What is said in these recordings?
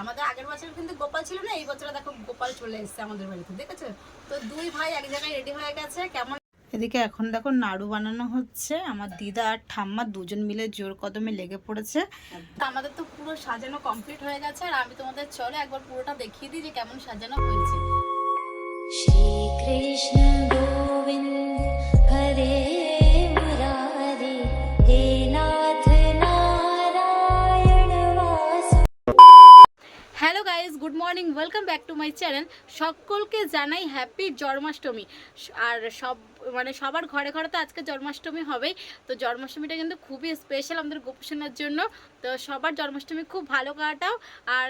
আমাদের আগের বছর কিন্তু গোপাল ছিল না, এই বছরে দেখো গোপাল চলে এসেছে আমাদের বাড়িতে, দেখেছো? তো দুই ভাই এক জায়গায় রেডি হয়ে গেছে। কেমন এদিকে এখন দেখো নাড়ু বানানো হচ্ছে, আমার দিদা আর ঠাম্মা দুজন মিলে জোর কদমে লেগে পড়েছে। আমাদের তো পুরো সাজানো কমপ্লিট হয়ে গেছে, আর আমি তোমাদের চলো একবার পুরোটা দেখিয়ে দিই যে কেমন সাজানো হয়েছে। শ্রী কৃষ্ণ গোবিন্দ হরে মুরারি হে নাথ Narayan Basu. Hello guys, good morning, welcome back to my channel. সকলকে জানাই হ্যাপি জন্মাষ্টমী। আর সবার ঘরে ঘরে তো আজকে জন্মাষ্টমী হবেই। তো জন্মাষ্টমীটা কিন্তু খুবই স্পেশাল আমাদের গোপুসোনার জন্য। তো সবার জন্মাষ্টমী খুব ভালো কাটাও। আর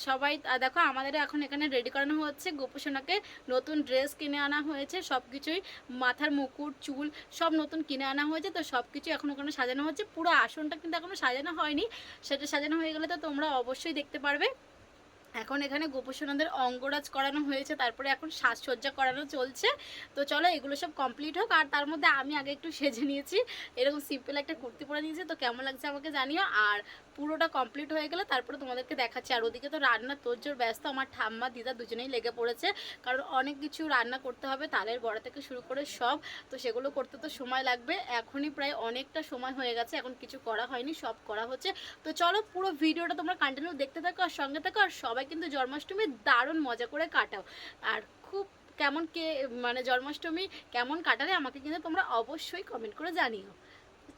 সবাই দেখো আমাদের এখন এখানে রেডি করানো হচ্ছে গোপুসোনাকে। নতুন ড্রেস কিনে আনা হয়েছে, সব কিছুই মাথার মুকুট চুল সব নতুন কিনে আনা হয়েছে। তো সব কিছু এখন ওখানে সাজানো হচ্ছে। পুরো আসনটা কিন্তু এখনও সাজানো হয়নি, সেটা সাজানো হয়ে গেলে তো তোমরা অবশ্যই দেখতে পারবে। এখন এখানে গোপুসোনাদের অঙ্গরাজ করানো হয়েছে, তারপরে এখন সাজসজ্জা করানো চলছে। তো চলো এগুলো সব কমপ্লিট হোক। আর তার মধ্যে আমি আগে একটু সেজে নিয়েছি, এরকম সিম্পল একটা কুর্তি পরে নিয়েছি। তো কেমন লাগছে আমাকে জানিও। আর পুরোটা কমপ্লিট হয়ে গেলে তারপরে তোমাদেরকে দেখাচ্ছি। আর ওদিকে তো রান্না তোরজোর ব্যস্ত, আমার ঠাম্মা দিদা দুজনেই লেগে পড়েছে, কারণ অনেক কিছু রান্না করতে হবে, তালের বড়া থেকে শুরু করে সব। তো সেগুলো করতে তো সময় লাগবে। এখনই প্রায় অনেকটা সময় হয়ে গেছে, এখন কিছু করা হয়নি, সব করা হচ্ছে। তো চলো পুরো ভিডিওটা তোমরা কন্টিনিউ দেখতে থাকো আর সঙ্গে থাকো। আর সবাই কিন্তু জন্মাষ্টমী দারুণ মজা করে কাটাও। আর খুব কেমন জন্মাষ্টমী কেমন কাটালে আমাকে কিন্তু তোমরা অবশ্যই কমেন্ট করে জানিও।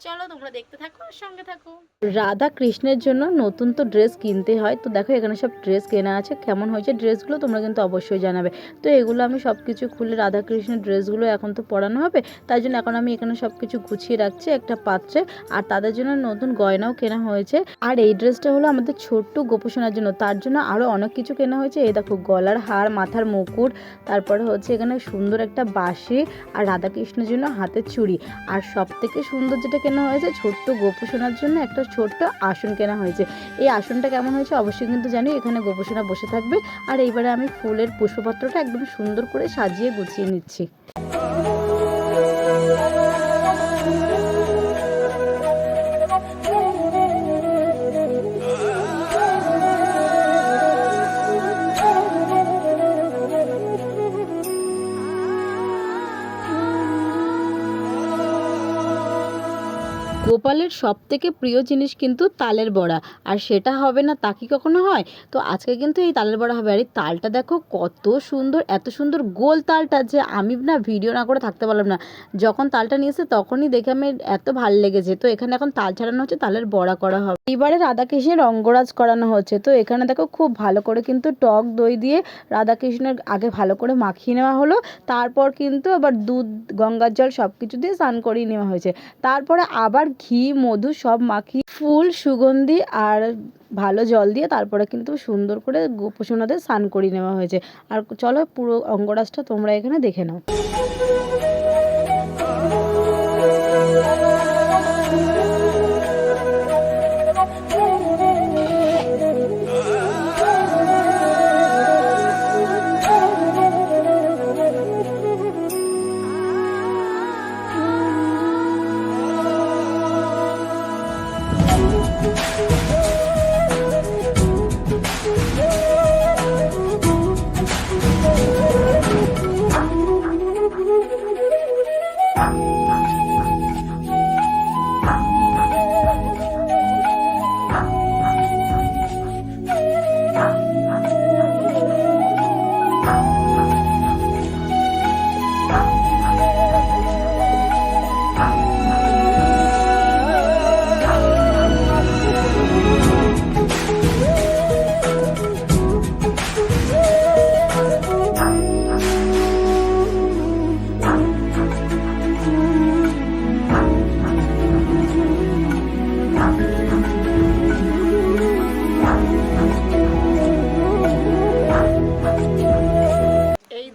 চলো তোমরা দেখতে থাকো আর সঙ্গে থাকো। রাধা কৃষ্ণের জন্য নতুন তো ড্রেস কিনতে হয়। তো দেখো এখানে সব ড্রেস কেনা আছে, কেমন হয়েছে ড্রেসগুলো তোমরা কিন্তু অবশ্যই জানাবে। তো এগুলো আমি সব কিছু খুলে রাধা কৃষ্ণের ড্রেসগুলো এখন তো পরানো হবে, তাই জন্য এখন আমি এখানে সব কিছু গুছিয়ে রাখছি একটা পাত্রে। আর তাদের জন্য নতুন গয়নাও কেনা হয়েছে। আর এই ড্রেসটা হলো আমাদের ছোট্ট গোপুসোনার জন্য, তার জন্য আরও অনেক কিছু কেনা হয়েছে। এই দেখো গলার হার, মাথার মুকুট, তারপরে হচ্ছে এখানে সুন্দর একটা বাঁশি, আর রাধাকৃষ্ণের জন্য হাতের চুড়ি। আর সব থেকে সুন্দর যেটা কেনা হয়েছে, ছোট্ট গোপুসোনার জন্য একটা ছোট্ট আসন কেনা হয়েছে। এই আসনটা কেমন হয়েছে অবশ্যই কিন্তু জানি। এখানে গোপুসোনা বসে থাকবে। আর এইবারে আমি ফুলের পুষ্পপত্রটা একদম সুন্দর করে সাজিয়ে গুছিয়ে নিচ্ছি। গোপালের সব থেকে প্রিয় জিনিস কিন্তু তালের বড়া, আর সেটা হবে না তা কি কখনো হয়? তো আজকে কিন্তু এই তালের বড়া হবে। আর এই তালটা দেখো কত সুন্দর, এত সুন্দর গোল তালটা যে আমি না ভিডিও না করে থাকতে পারলাম না। যখন তালটা নিয়েছে তখনই দেখে আমি এত ভাল লেগেছে। তো এখানে এখন তাল ছাড়ানো হচ্ছে, তালের বড়া করা হবে। এবারে রাধাকৃষ্ণের রঙ্গরাজ করানো হচ্ছে। তো এখানে দেখো খুব ভালো করে কিন্তু টক দই দিয়ে রাধাকৃষ্ণের আগে ভালো করে মাখিয়ে নেওয়া হলো। তারপর কিন্তু আবার দুধ, গঙ্গার জল সব কিছু দিয়ে স্নান করিয়ে নেওয়া হয়েছে। তারপরে আবার ঘি, মধু সব মাখিয়ে ফুল, সুগন্ধি আর ভালো জল দিয়ে তারপরে কিন্তু সুন্দর করে গোপুসোনাদের স্নান করিয়ে নেওয়া হয়েছে। আর চলো পুরো অঙ্গরাজটা তোমরা এখানে দেখে নাও।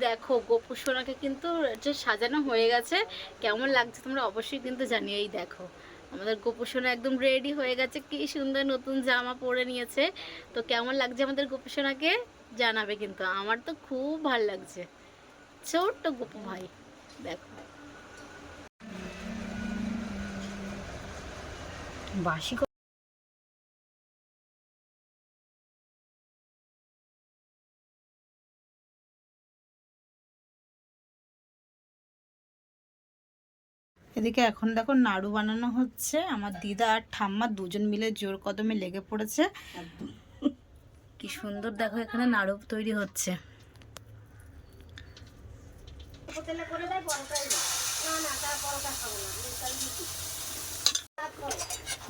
দেখো গোপুসোনাকে কিন্তু সাজানো হয়ে গেছে। কেমন লাগছে তোমরা অবশ্যই কিন্তু জানিও। এই দেখো আমাদের গোপুসোনা একদম রেডি হয়ে গেছে, কি সুন্দর নতুন জামা পরে নিয়েছে। তো কেমন লাগছে আমাদের গোপুসোনাকে জানাবে কিন্তু। আমার তো খুব ভালো লাগছে, ছোট্ট গোপু ভাই দেখো। বাসি এদিকে এখন দেখো নাড়ু বানানো হচ্ছে। আমার দিদা আর ঠাম্মা দুজন মিলে জোর কদমে লেগে পড়েছে। কি সুন্দর দেখো এখানে নাড়ু তৈরি হচ্ছে।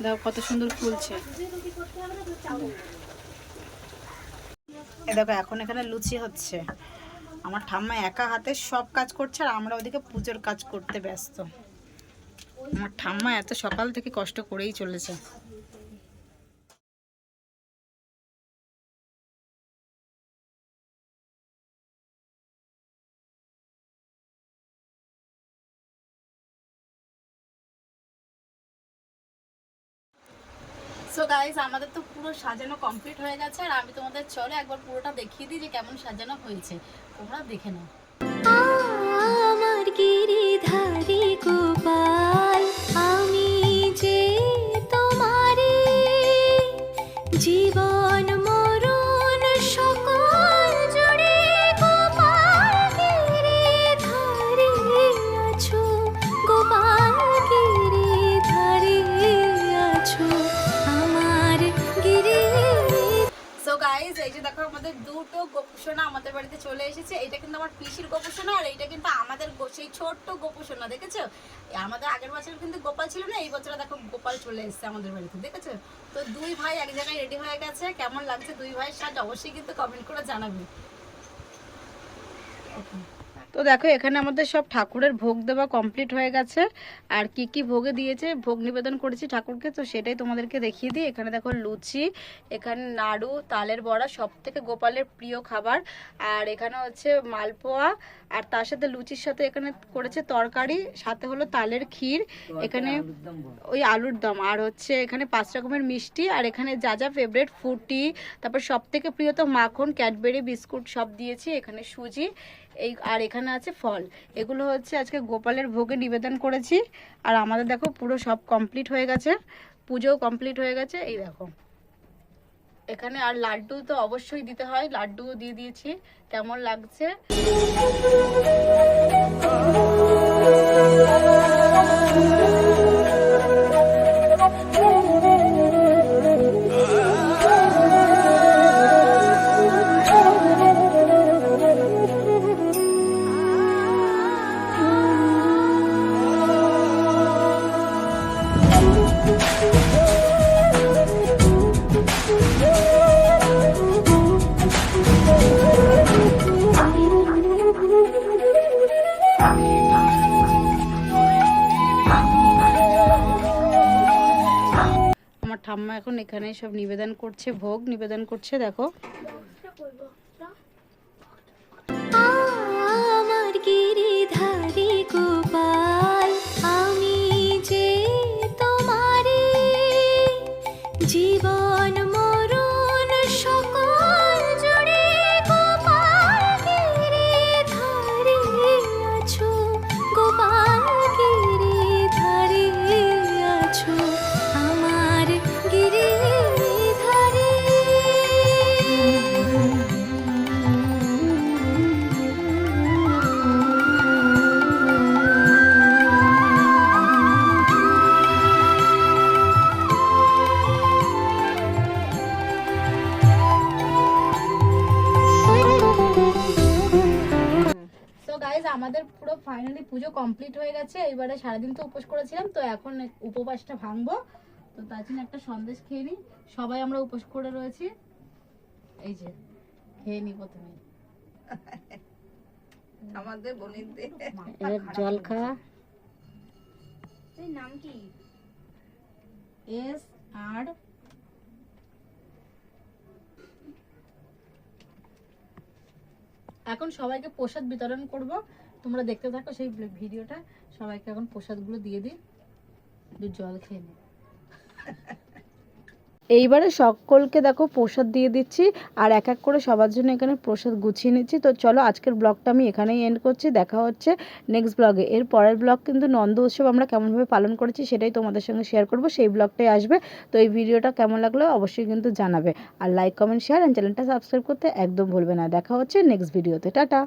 দেখো কত সুন্দর ফুলছে। দেখো এখন এখানে লুচি হচ্ছে। আমার ঠাম্মা একা হাতে সব কাজ করছে আর আমরা ওদিকে পুজোর কাজ করতে ব্যস্ত। আমার ঠাম্মা এত সকাল থেকে কষ্ট করেই চলেছে। সো গাইস আমাদের তো পুরো সাজানো কমপ্লিট হয়ে গেছে আর আমি তোমাদের চলে একবার পুরোটা দেখিয়ে দিই যে কেমন সাজানো হয়েছে, তোমরা দেখে নাও। আমার গিরিধারী গোপাল আমি যে তোমারে জীবন মরণ সকল জুড়ে গোপাল গিরিধারী আছো, গোপাল গিরিধারী আছো আমার গিরি। সো গাইস এই যে দেখো আমাদের দুটো গোপুসোনা আমাদের বাড়িতে চলে এসেছে। এটা কিন্তু আমার পিসির গোপুসোনা আর এইটা কিন্তু আমাদের সেই ছোট্ট গোপুসোনা। দেখেছো আমাদের আগের বছর কিন্তু গোপাল ছিল না, এই বছর দেখো গোপাল চলে এসেছে আমাদের বাড়িতে। দেখেছো তো দুই ভাই এক জায়গায় রেডি হয়ে গেছে। কেমন লাগছে দুই ভাইয়ের সাজ অবশ্যই কিন্তু কমেন্ট করে জানাবে। তো দেখো এখানে আমাদের সব ঠাকুরের ভোগ দেওয়া কমপ্লিট হয়ে গেছে। আর কি কি ভোগে দিয়েছে, ভোগ নিবেদন করেছি ঠাকুরকে, তো সেটাই তোমাদেরকে দেখিয়ে দিই। এখানে দেখো লুচি, এখানে নাড়ু, তালের বড়া, সব থেকে গোপালের প্রিয় খাবার। আর এখানে হচ্ছে মালপোয়া, আর তার সাথে লুচির সাথে এখানে করেছে তরকারি, সাথে হলো তালের ক্ষীর, এখানে ওই আলুর দম, আর হচ্ছে এখানে 5 রকমের মিষ্টি, আর এখানে যা যা ফেভারিট ফুটি, তারপর সব থেকে প্রিয় তো মাখন, ক্যাডবেরি বিস্কুট সব দিয়েছি, এখানে সুজি, এই আর এখানে আছে ফল। এগুলো হচ্ছে আজকে গোপালের ভোগে নিবেদন করেছি। আর আমাদের দেখো পুরো সব কমপ্লিট হয়ে গেছে, পুজোও কমপ্লিট হয়ে গেছে। এই দেখো এখানে আর লাড্ডু তো অবশ্যই দিতে হয়, লাড্ডুও দিয়ে দিয়েছি। কেমন লাগছে ঠাম্মা এখন এখানে সব নিবেদন করছে, ভোগ নিবেদন করছে। দেখো আমার গিরিধারী গোপাল আমি যে তোমারে জীবন মরণ সকল জুড়ে গোপাল গিরিধারী আছো, গোপাল গিরিধারী আছো আমার গিরিধারী। আমাদের পুরো ফাইনালি পুজো কমপ্লিট হয়ে গেছে। এবারে সারাদিন তো উপোস করেছিলাম, তো এখন উপবাসটা ভাঙবো, তো তার জন্য একটা সন্দেশ খেয়ে নিই। সবাই আমরা উপোস করে রয়েছি, এই যে খেয়ে নিই প্রথমে আমাদের বোনদের জল খাওয়া। নাম কি? এস আর এখন সবাইকে প্রসাদ বিতরণ করব, তোমরা দেখতে থাকো সেই ভিডিওটা। সবাইকে এখন প্রসাদগুলো দিয়ে দিই, জল খেয়ে নিই। এইবারে সকলকে দেখো প্রসাদ দিয়ে দিচ্ছি, আর এক এক করে সবার জন্য এখানে প্রসাদ গুছিয়ে নিচ্ছি। তো চলো আজকের ব্লগটা আমি এখানেই এন্ড করছি, দেখা হচ্ছে নেক্সট ব্লগে। এর পরের ব্লগ কিন্তু নন্দ উৎসব আমরা কেমনভাবে পালন করেছি সেটাই তোমাদের সঙ্গে শেয়ার করব, সেই ব্লগটাই আসবে। তো এই ভিডিওটা কেমন লাগলো অবশ্যই কিন্তু জানাবে, আর লাইক কমেন্ট শেয়ার অ্যান্ড চ্যানেলটা সাবস্ক্রাইব করতে একদম ভুলবে না। দেখা হচ্ছে নেক্সট ভিডিওতে, টাটা।